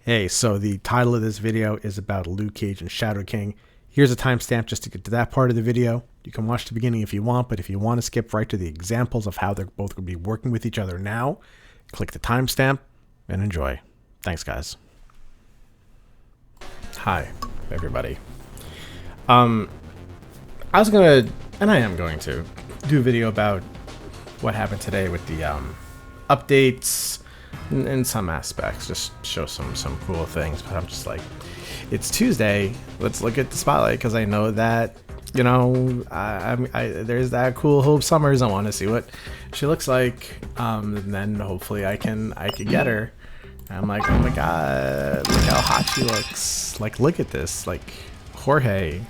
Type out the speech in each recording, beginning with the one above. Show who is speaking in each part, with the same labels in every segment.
Speaker 1: Hey, so the title of this video is about Luke Cage and Shadow King. Here's a timestamp just to get to that part of the video. You can watch the beginning if you want, but if you want to skip right to the examples of how they're both going to be working with each other now, click the timestamp and enjoy. Thanks, guys. Hi, everybody. I was going to, and I am going to, do a video about what happened today with the updates in some aspects, just show some cool things. But I'm just like, it's Tuesday, let's look at the spotlight, because I know that, you know, there's that cool Hope Summers. I want to see what she looks like, and then hopefully I can get her. And I'm like, oh my god, look how hot she looks. Like, look at this. Like, Jorge,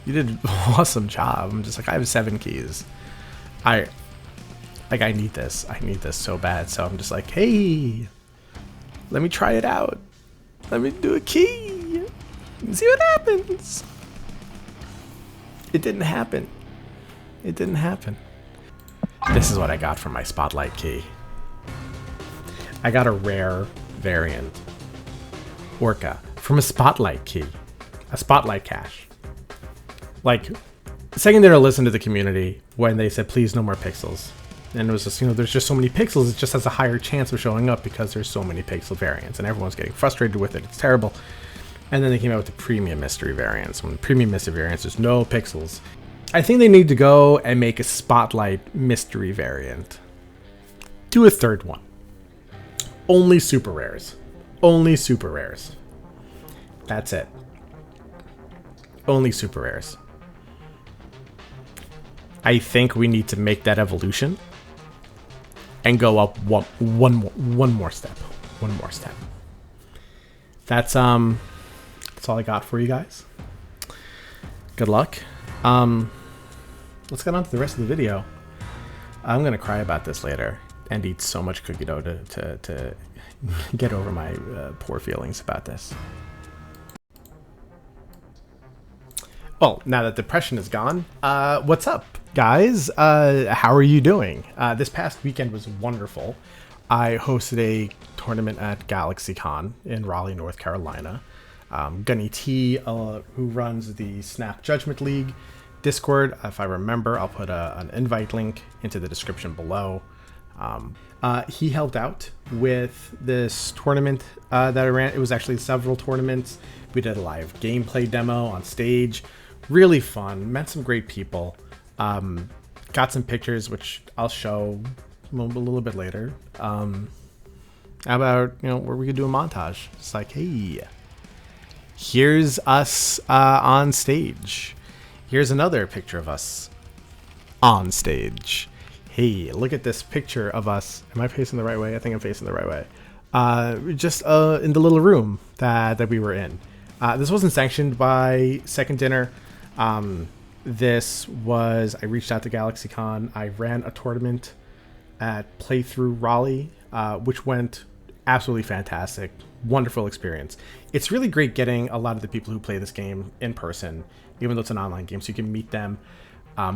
Speaker 1: you did an awesome job. I'm just like, I have 7 keys. I need this. I need this so bad. So I'm just like, hey, let me try it out. Let me do a key and see what happens. It didn't happen. It didn't happen. This is what I got from my spotlight key. I got a rare variant Orca from a spotlight key, a spotlight cache. Like, secondary listen to the community when they said, please no more pixels. And it was just, you know, there's just so many pixels, it just has a higher chance of showing up because there's so many pixel variants and everyone's getting frustrated with it. It's terrible. And then they came out with the premium mystery variants. When the premium mystery variants, there's no pixels. I think they need to go and make a spotlight mystery variant. Do a third one. Only super rares. Only super rares. That's it. Only super rares. I think we need to make that evolution and go up one more step. One more step. That's all I got for you guys. Good luck. Let's get on to the rest of the video. I'm gonna cry about this later and eat so much cookie dough to get over my poor feelings about this. Well, now that depression is gone, what's up, guys? How are you doing? This past weekend was wonderful. I hosted a tournament at GalaxyCon in Raleigh, North Carolina. Gunny T, who runs the Snap Judgment League Discord, if I remember, I'll put an invite link into the description below. He helped out with this tournament that I ran. It was actually several tournaments. We did a live gameplay demo on stage. Really fun. Met some great people. Got some pictures, which I'll show a little bit later. How about, you know, where we could do a montage. It's like, hey, here's us on stage. Here's another picture of us on stage. Hey, look at this picture of us. Am I facing the right way? I think I'm facing the right way. Just in the little room that we were in. This wasn't sanctioned by Second Dinner. This was, I reached out to GalaxyCon. I ran a tournament at Playthrough Raleigh, which went absolutely fantastic. Wonderful experience. It's really great getting a lot of the people who play this game in person, even though it's an online game, so you can meet them,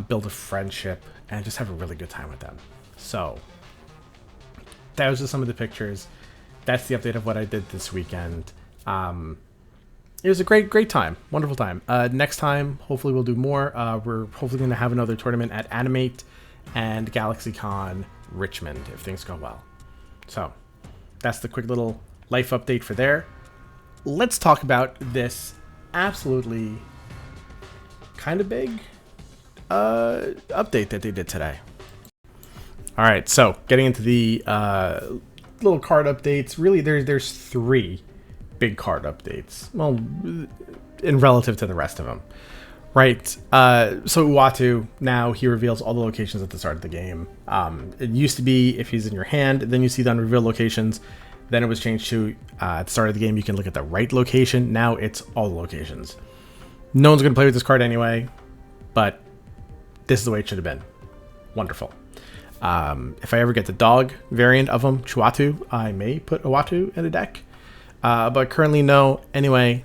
Speaker 1: build a friendship, and just have a really good time with them. So that was just some of the pictures. That's the update of what I did this weekend. It was a great time. Wonderful time. Next time, hopefully we'll do more. We're hopefully going to have another tournament at Animate and GalaxyCon Richmond, if things go well. So that's the quick little life update for there. Let's talk about this absolutely kind of big update that they did today. All right, so getting into the little card updates. Really, there's 3 big card updates, well, in relative to the rest of them, right? So Uatu, now he reveals all the locations at the start of the game. It used to be if he's in your hand, then you see the unrevealed locations. Then it was changed to at the start of the game you can look at the right location. Now it's all the locations. No one's gonna play with this card anyway, but this is the way it should have been. Wonderful. If I ever get the dog variant of him, Chuatu, I may put Uatu in a deck. But currently no. Anyway,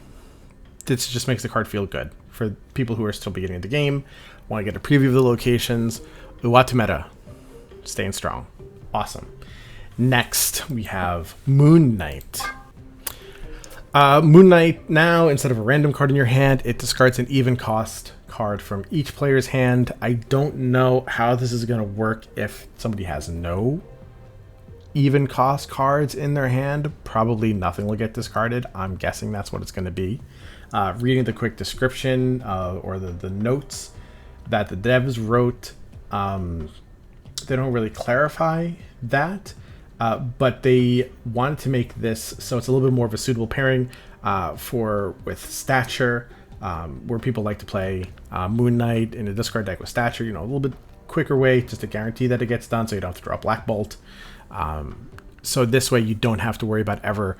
Speaker 1: this just makes the card feel good for people who are still beginning the game, want to get a preview of the locations. Uatu meta, staying strong. Awesome. Next, we have Moon Knight. Moon Knight, now, instead of a random card in your hand, it discards an even cost card from each player's hand. I don't know how this is going to work if somebody has no even cost cards in their hand. Probably nothing will get discarded. I'm guessing that's what it's going to be. Reading the quick description or the notes that the devs wrote, they don't really clarify that. But they wanted to make this so it's a little bit more of a suitable pairing with Stature, where people like to play Moon Knight in a discard deck with Stature, a little bit quicker way just to guarantee that it gets done so you don't have to draw Black Bolt. So this way you don't have to worry about ever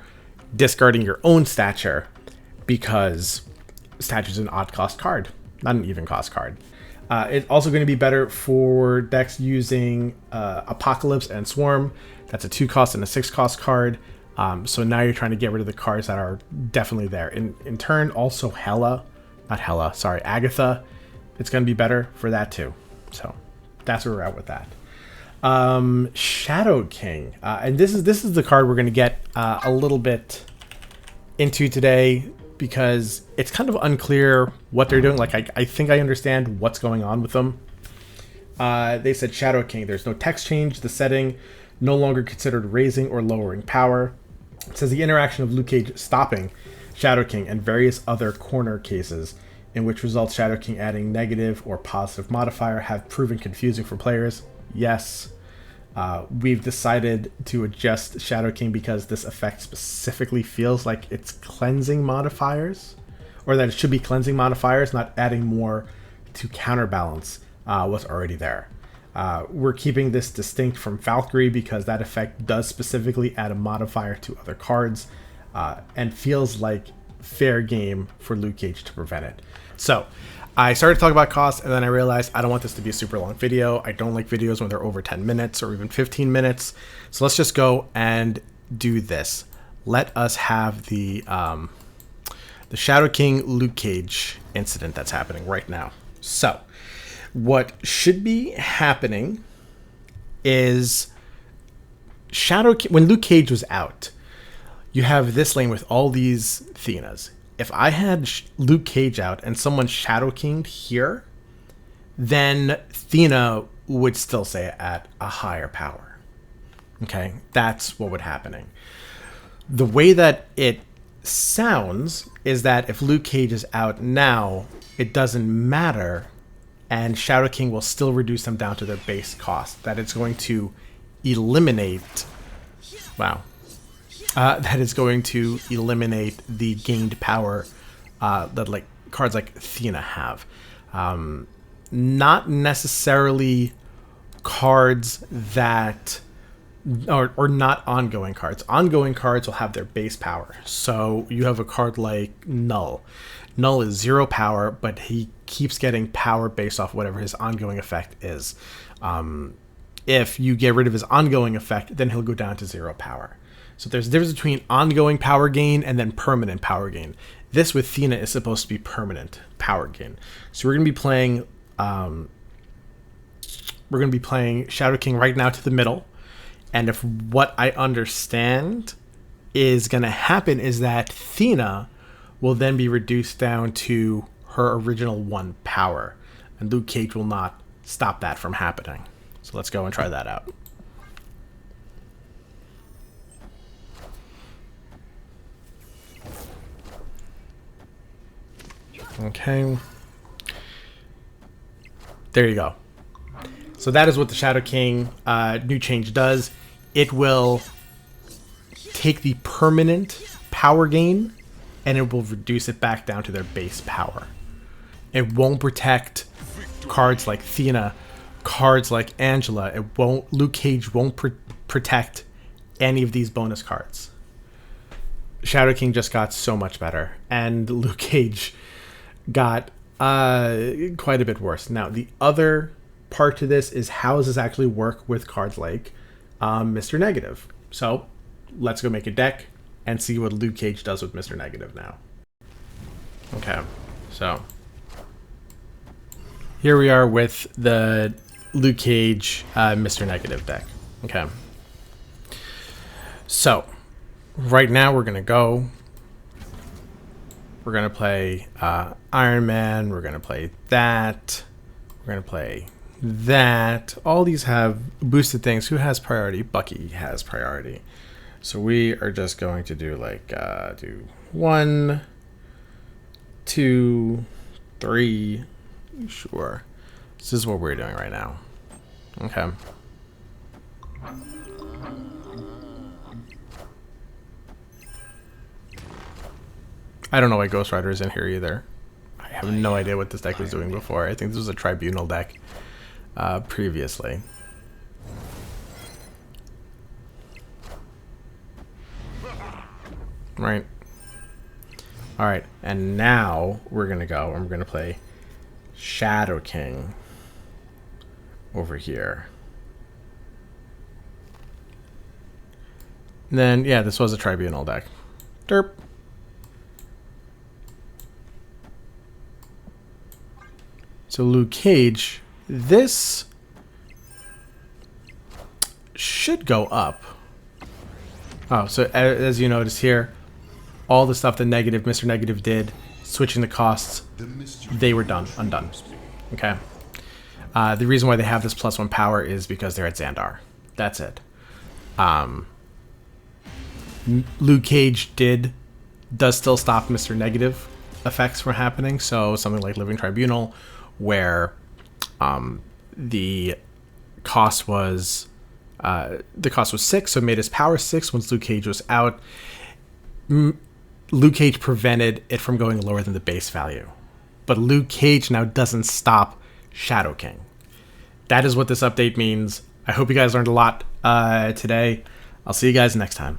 Speaker 1: discarding your own Stature, because Stature's an odd cost card, not an even cost card. It's also going to be better for decks using Apocalypse and Swarm. That's a 2 cost and a 6 cost card. So now you're trying to get rid of the cards that are definitely there. In turn, also Agatha. It's going to be better for that too. So that's where we're at with that. Shadow King. And this is the card we're going to get a little bit into today, because it's kind of unclear what they're doing. Like, I think I understand what's going on with them. They said Shadow King. There's no text change. The setting no longer considered raising or lowering power. It says the interaction of Luke Cage stopping Shadow King and various other corner cases in which results Shadow King adding negative or positive modifier have proven confusing for players. Yes. We've decided to adjust Shadow King because this effect specifically feels like it's cleansing modifiers, or that it should be cleansing modifiers, not adding more to counterbalance what's already there. We're keeping this distinct from Valkyrie because that effect does specifically add a modifier to other cards, and feels like fair game for Luke Cage to prevent it. So I started to talk about cost, and then I realized I don't want this to be a super long video. I don't like videos when they're over 10 minutes or even 15 minutes. So let's just go and do this. Let us have the Shadow King Luke Cage incident that's happening right now. So what should be happening is when Luke Cage was out, you have this lane with all these Thenas. If I had Luke Cage out and someone Shadow King'd here, then Thena would still stay at a higher power. Okay, that's what would happen. The way that it sounds is that if Luke Cage is out now, it doesn't matter, and Shadow King will still reduce them down to their base cost. That it's going to eliminate... Wow. That is going to eliminate the gained power that cards like Athena have. Not necessarily cards that or not ongoing cards. Ongoing cards will have their base power. So you have a card like Null. Null is 0 power, but he keeps getting power based off whatever his ongoing effect is. If you get rid of his ongoing effect, then he'll go down to 0 power. So there's a difference between ongoing power gain and then permanent power gain. This with Thena is supposed to be permanent power gain. So we're going to be playing Shadow King right now to the middle. And if what I understand is going to happen is that Thena will then be reduced down to her original 1 power. And Luke Cage will not stop that from happening. So let's go and try that out. Okay. There you go. So that is what the Shadow King new change does. It will take the permanent power gain and it will reduce it back down to their base power. It won't protect cards like Thena, cards like Angela. Luke Cage won't protect any of these bonus cards. Shadow King just got so much better, and Luke Cage got quite a bit worse. Now, the other part to this is how does this actually work with cards like Mr. Negative? So let's go make a deck and see what Luke Cage does with Mr. Negative now. Okay, so here we are with the Luke Cage Mr. Negative deck. Okay, so right now we're gonna go we're going to play Iron Man. We're going to play that. We're going to play that. All these have boosted things. Who has priority? Bucky has priority. So we are just going to do like, do 1, 2, 3. Sure. This is what we're doing right now. Okay. I don't know why Ghost Rider is in here either. I have no idea what this deck was doing before. I think this was a Tribunal deck previously. Right. Alright, and now we're going to go and we're going to play Shadow King over here. And then, yeah, this was a Tribunal deck. Derp. So Luke Cage, this should go up. Oh, so as you notice here, all the stuff that Mr. Negative did, switching the costs, they were undone. Okay. The reason why they have this +1 power is because they're at Xandar. That's it. Luke Cage does still stop Mr. Negative effects from happening. So something like Living Tribunal, where the cost was 6, so it made his power 6 once Luke Cage was out. Luke Cage prevented it from going lower than the base value, but Luke Cage now doesn't stop Shadow King. That is what this update means. I hope you guys learned a lot today. I'll see you guys next time.